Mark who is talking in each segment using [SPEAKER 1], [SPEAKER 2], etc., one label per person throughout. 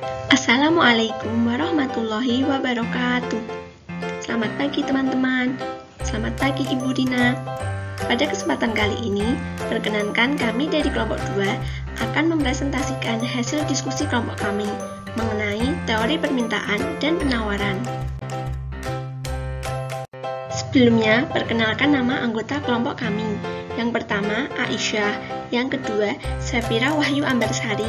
[SPEAKER 1] Assalamualaikum warahmatullahi wabarakatuh. Selamat pagi teman-teman. Selamat pagi Ibu Dina. Pada kesempatan kali ini, perkenankan kami dari kelompok 2 akan mempresentasikan hasil diskusi kelompok kami mengenai teori permintaan dan penawaran. Sebelumnya, perkenalkan nama anggota kelompok kami. Yang pertama, Aisyah. Yang kedua, Safira Wahyu Ambarsari.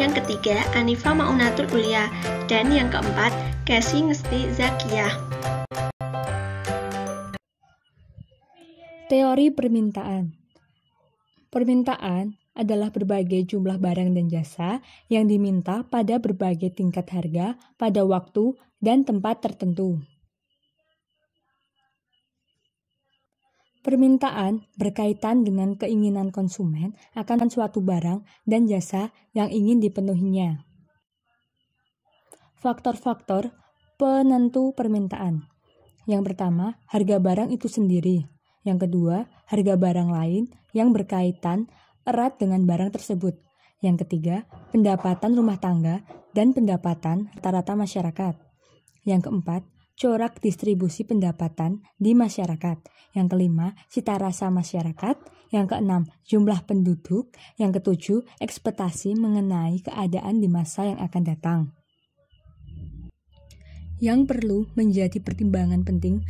[SPEAKER 1] Yang ketiga, Anifa Maunatul Ulia. Dan yang keempat, Casey Ngesti Zakiyah.
[SPEAKER 2] Teori permintaan. Permintaan adalah berbagai jumlah barang dan jasa yang diminta pada berbagai tingkat harga pada waktu dan tempat tertentu. Permintaan berkaitan dengan keinginan konsumen akan suatu barang dan jasa yang ingin dipenuhinya. Faktor-faktor penentu permintaan. Yang pertama, harga barang itu sendiri. Yang kedua, harga barang lain yang berkaitan erat dengan barang tersebut. Yang ketiga, pendapatan rumah tangga dan pendapatan rata-rata masyarakat. Yang keempat, corak distribusi pendapatan di masyarakat. Yang kelima, cita rasa masyarakat. Yang keenam, jumlah penduduk. Yang ketujuh, ekspektasi mengenai keadaan di masa yang akan datang. Yang perlu menjadi pertimbangan penting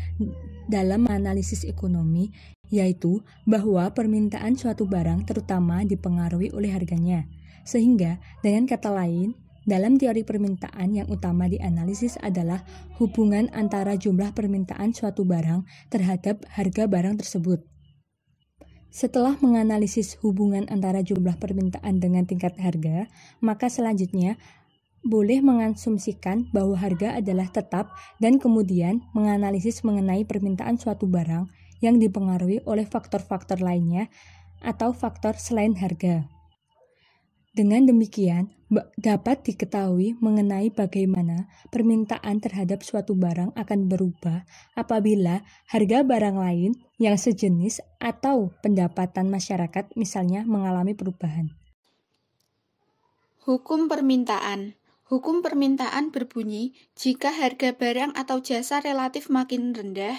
[SPEAKER 2] dalam analisis ekonomi, yaitu bahwa permintaan suatu barang terutama dipengaruhi oleh harganya. Sehingga, dengan kata lain, dalam teori permintaan yang utama dianalisis adalah hubungan antara jumlah permintaan suatu barang terhadap harga barang tersebut. Setelah menganalisis hubungan antara jumlah permintaan dengan tingkat harga, maka selanjutnya boleh mengasumsikan bahwa harga adalah tetap dan kemudian menganalisis mengenai permintaan suatu barang yang dipengaruhi oleh faktor-faktor lainnya atau faktor selain harga. Dengan demikian, dapat diketahui mengenai bagaimana permintaan terhadap suatu barang akan berubah apabila harga barang lain yang sejenis atau pendapatan masyarakat misalnya mengalami perubahan.
[SPEAKER 3] Hukum permintaan. Hukum permintaan berbunyi, jika harga barang atau jasa relatif makin rendah,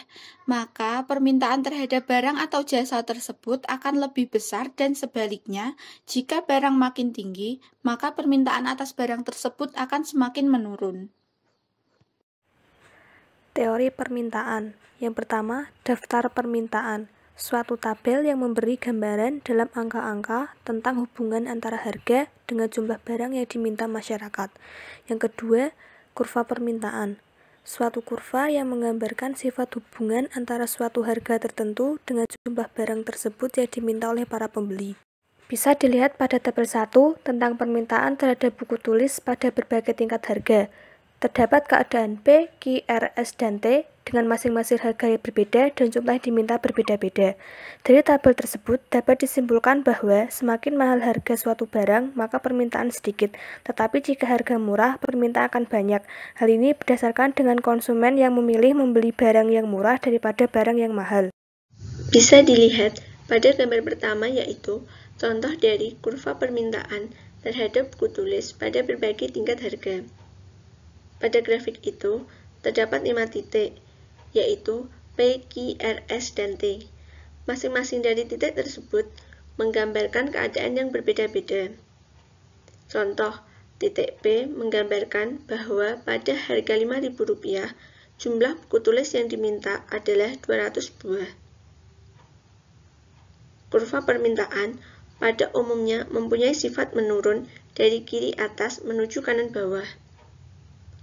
[SPEAKER 3] maka permintaan terhadap barang atau jasa tersebut akan lebih besar dan sebaliknya, jika barang makin tinggi, maka permintaan atas barang tersebut akan semakin menurun.
[SPEAKER 4] Teori permintaan. Yang pertama, daftar permintaan. Suatu tabel yang memberi gambaran dalam angka-angka tentang hubungan antara harga dengan jumlah barang yang diminta masyarakat. Yang kedua, kurva permintaan. Suatu kurva yang menggambarkan sifat hubungan antara suatu harga tertentu dengan jumlah barang tersebut yang diminta oleh para pembeli. Bisa dilihat pada tabel 1 tentang permintaan terhadap buku tulis pada berbagai tingkat harga. Terdapat keadaan P, Q, R, S, dan T dengan masing-masing harga yang berbeda dan jumlah yang diminta berbeda-beda. Dari tabel tersebut dapat disimpulkan bahwa semakin mahal harga suatu barang, maka permintaan sedikit. Tetapi jika harga murah, permintaan akan banyak. Hal ini berdasarkan dengan konsumen yang memilih membeli barang yang murah daripada barang yang mahal.
[SPEAKER 1] Bisa dilihat pada gambar pertama, yaitu contoh dari kurva permintaan terhadap buku tulis pada berbagai tingkat harga. Pada grafik itu, terdapat 5 titik, yaitu P, Q, R, S, dan T. Masing-masing dari titik tersebut menggambarkan keadaan yang berbeda-beda. Contoh, titik P menggambarkan bahwa pada harga Rp5.000, jumlah buku tulis yang diminta adalah 200 buah. Kurva permintaan pada umumnya mempunyai sifat menurun dari kiri atas menuju kanan bawah.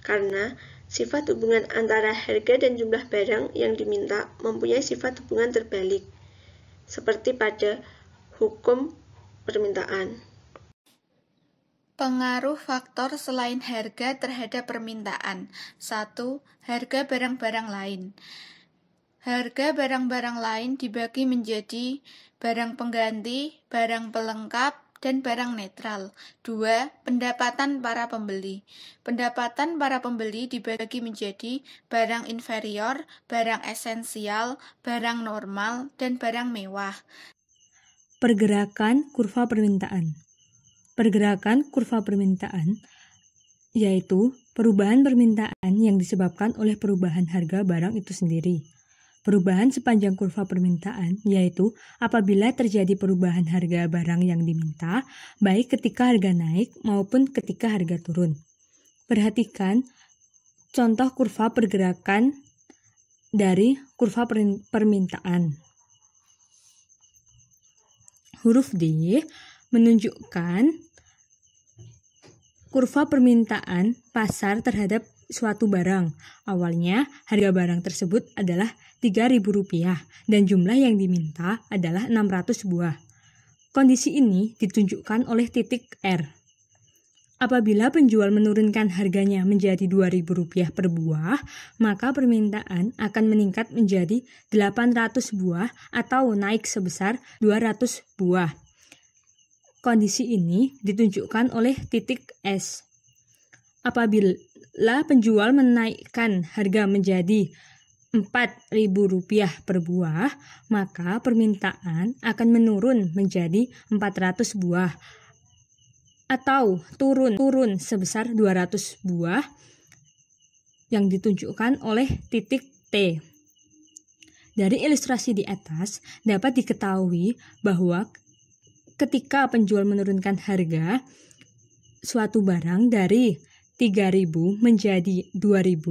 [SPEAKER 1] Karena sifat hubungan antara harga dan jumlah barang yang diminta mempunyai sifat hubungan terbalik, seperti pada hukum permintaan.
[SPEAKER 3] Pengaruh faktor selain harga terhadap permintaan. 1. Harga barang-barang lain. Harga barang-barang lain dibagi menjadi barang pengganti, barang pelengkap, dan barang netral. 2. Pendapatan para pembeli. Pendapatan para pembeli dibagi menjadi barang inferior, barang esensial, barang normal, dan barang mewah.
[SPEAKER 2] Pergerakan kurva permintaan. Pergerakan kurva permintaan yaitu perubahan permintaan yang disebabkan oleh perubahan harga barang itu sendiri. Perubahan sepanjang kurva permintaan yaitu apabila terjadi perubahan harga barang yang diminta, baik ketika harga naik maupun ketika harga turun. Perhatikan contoh kurva pergerakan dari kurva permintaan. Huruf D menunjukkan kurva permintaan pasar terhadap suatu barang. Awalnya harga barang tersebut adalah Rp3.000 dan jumlah yang diminta adalah 600 buah. Kondisi ini ditunjukkan oleh titik R. Apabila penjual menurunkan harganya menjadi Rp2.000 per buah, maka permintaan akan meningkat menjadi 800 buah atau naik sebesar 200 buah. Kondisi ini ditunjukkan oleh titik S. Apabila penjual menaikkan harga menjadi Rp4.000 per buah, maka permintaan akan menurun menjadi 400 buah atau turun sebesar 200 buah yang ditunjukkan oleh titik T. Dari ilustrasi di atas dapat diketahui bahwa ketika penjual menurunkan harga suatu barang dari Rp3.000 menjadi Rp2.000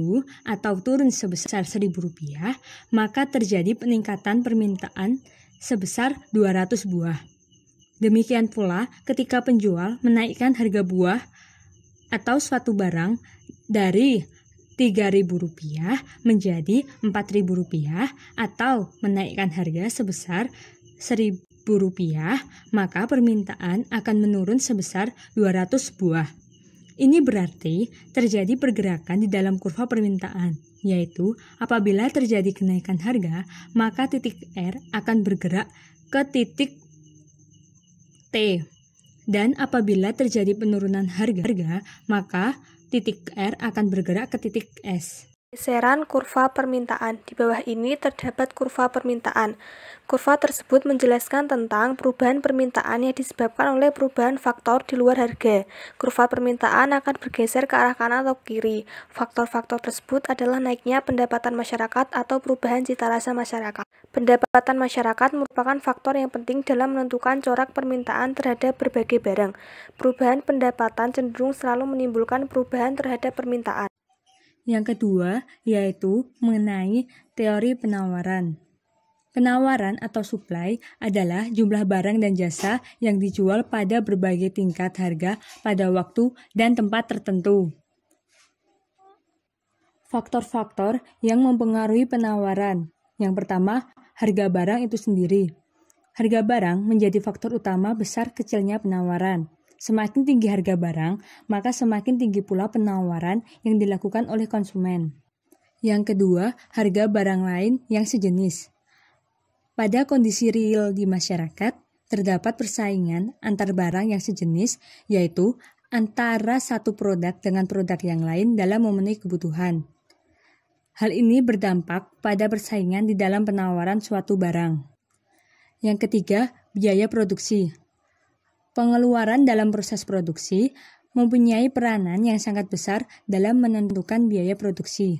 [SPEAKER 2] atau turun sebesar Rp1.000, maka terjadi peningkatan permintaan sebesar 200 buah. Demikian pula ketika penjual menaikkan harga buah atau suatu barang dari Rp3.000 menjadi Rp4.000 atau menaikkan harga sebesar Rp1.000, maka permintaan akan menurun sebesar 200 buah. Ini berarti terjadi pergerakan di dalam kurva permintaan, yaitu apabila terjadi kenaikan harga, maka titik R akan bergerak ke titik T. Dan apabila terjadi penurunan harga, maka titik R akan bergerak ke titik S.
[SPEAKER 4] Geseran kurva permintaan. Di bawah ini terdapat kurva permintaan. Kurva tersebut menjelaskan tentang perubahan permintaan yang disebabkan oleh perubahan faktor di luar harga. Kurva permintaan akan bergeser ke arah kanan atau kiri. Faktor-faktor tersebut adalah naiknya pendapatan masyarakat atau perubahan cita rasa masyarakat. Pendapatan masyarakat merupakan faktor yang penting dalam menentukan corak permintaan terhadap berbagai barang. Perubahan pendapatan cenderung selalu menimbulkan perubahan terhadap permintaan.
[SPEAKER 2] Yang kedua, yaitu mengenai teori penawaran. Penawaran atau supply adalah jumlah barang dan jasa yang dijual pada berbagai tingkat harga pada waktu dan tempat tertentu. Faktor-faktor yang mempengaruhi penawaran. Yang pertama, harga barang itu sendiri. Harga barang menjadi faktor utama besar kecilnya penawaran. Semakin tinggi harga barang, maka semakin tinggi pula penawaran yang dilakukan oleh konsumen. Yang kedua, harga barang lain yang sejenis. Pada kondisi real di masyarakat, terdapat persaingan antar barang yang sejenis, yaitu antara satu produk dengan produk yang lain dalam memenuhi kebutuhan. Hal ini berdampak pada persaingan di dalam penawaran suatu barang. Yang ketiga, biaya produksi. Pengeluaran dalam proses produksi mempunyai peranan yang sangat besar dalam menentukan biaya produksi.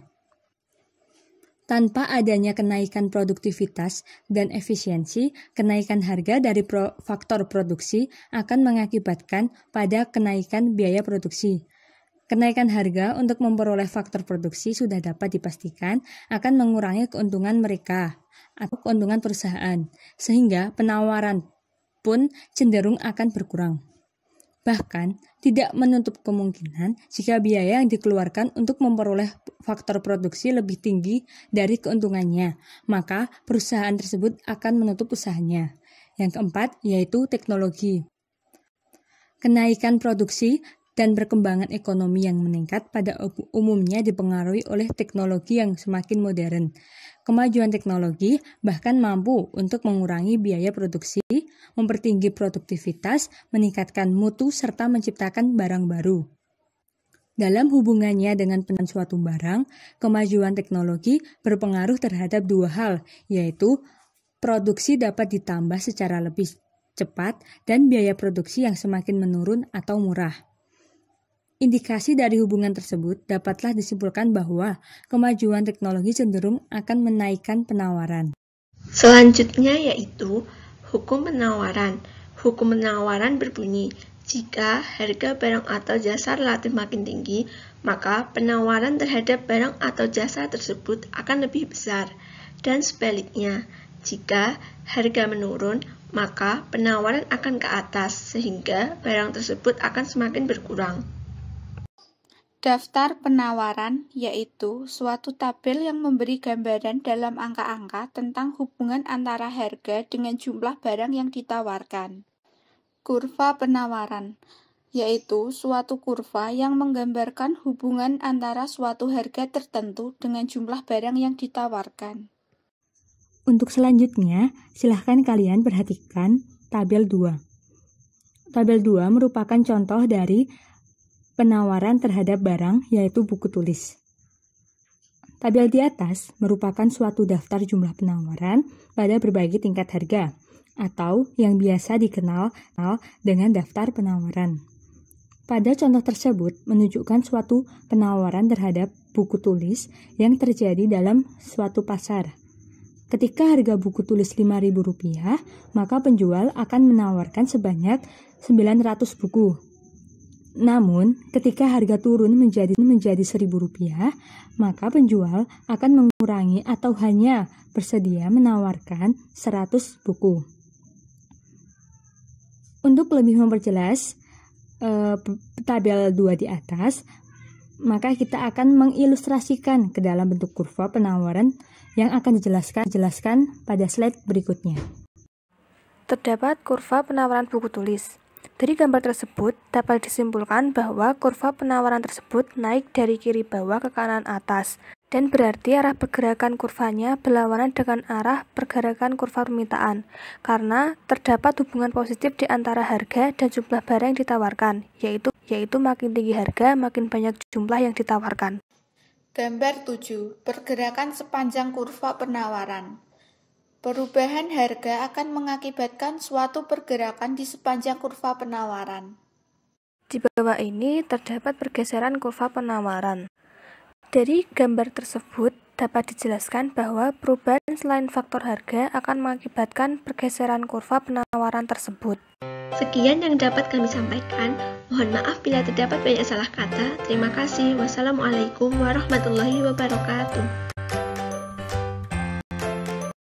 [SPEAKER 2] Tanpa adanya kenaikan produktivitas dan efisiensi, kenaikan harga dari faktor produksi akan mengakibatkan pada kenaikan biaya produksi. Kenaikan harga untuk memperoleh faktor produksi sudah dapat dipastikan akan mengurangi keuntungan mereka atau keuntungan perusahaan, sehingga penawaran pun cenderung akan berkurang. Bahkan, tidak menutup kemungkinan jika biaya yang dikeluarkan untuk memperoleh faktor produksi lebih tinggi dari keuntungannya, maka perusahaan tersebut akan menutup usahanya. Yang keempat, yaitu teknologi. Kenaikan produksi dan perkembangan ekonomi yang meningkat pada umumnya dipengaruhi oleh teknologi yang semakin modern. Kemajuan teknologi bahkan mampu untuk mengurangi biaya produksi, mempertinggi produktivitas, meningkatkan mutu, serta menciptakan barang baru. Dalam hubungannya dengan penjualan suatu barang, kemajuan teknologi berpengaruh terhadap dua hal, yaitu produksi dapat ditambah secara lebih cepat dan biaya produksi yang semakin menurun atau murah. Indikasi dari hubungan tersebut dapatlah disimpulkan bahwa kemajuan teknologi cenderung akan menaikkan penawaran.
[SPEAKER 1] Selanjutnya yaitu hukum penawaran. Hukum penawaran berbunyi, jika harga barang atau jasa relatif makin tinggi, maka penawaran terhadap barang atau jasa tersebut akan lebih besar. Dan sebaliknya, jika harga menurun, maka penawaran akan ke atas, sehingga barang tersebut akan semakin berkurang.
[SPEAKER 3] Daftar penawaran yaitu suatu tabel yang memberi gambaran dalam angka-angka tentang hubungan antara harga dengan jumlah barang yang ditawarkan. Kurva penawaran yaitu suatu kurva yang menggambarkan hubungan antara suatu harga tertentu dengan jumlah barang yang ditawarkan.
[SPEAKER 2] Untuk selanjutnya, silahkan kalian perhatikan tabel 2. Tabel 2 merupakan contoh dari penawaran terhadap barang, yaitu buku tulis. Tabel di atas merupakan suatu daftar jumlah penawaran pada berbagai tingkat harga, atau yang biasa dikenal dengan daftar penawaran. Pada contoh tersebut menunjukkan suatu penawaran terhadap buku tulis yang terjadi dalam suatu pasar. Ketika harga buku tulis Rp5.000, maka penjual akan menawarkan sebanyak 900 buku. Namun, ketika harga turun menjadi Rp1.000, maka penjual akan mengurangi atau hanya bersedia menawarkan 100 buku. Untuk lebih memperjelas tabel 2 di atas, maka kita akan mengilustrasikan ke dalam bentuk kurva penawaran yang akan dijelaskan pada slide berikutnya.
[SPEAKER 4] Terdapat kurva penawaran buku tulis. Dari gambar tersebut dapat disimpulkan bahwa kurva penawaran tersebut naik dari kiri bawah ke kanan atas, dan berarti arah pergerakan kurvanya berlawanan dengan arah pergerakan kurva permintaan, karena terdapat hubungan positif di antara harga dan jumlah barang yang ditawarkan, yaitu makin tinggi harga, makin banyak jumlah yang ditawarkan.
[SPEAKER 3] Gambar 7. Pergerakan sepanjang kurva penawaran. Perubahan harga akan mengakibatkan suatu pergerakan di sepanjang kurva penawaran.
[SPEAKER 4] Di bawah ini terdapat pergeseran kurva penawaran. Dari gambar tersebut dapat dijelaskan bahwa perubahan selain faktor harga akan mengakibatkan pergeseran kurva penawaran tersebut.
[SPEAKER 1] Sekian yang dapat kami sampaikan. Mohon maaf bila terdapat banyak salah kata. Terima kasih. Wassalamualaikum warahmatullahi wabarakatuh.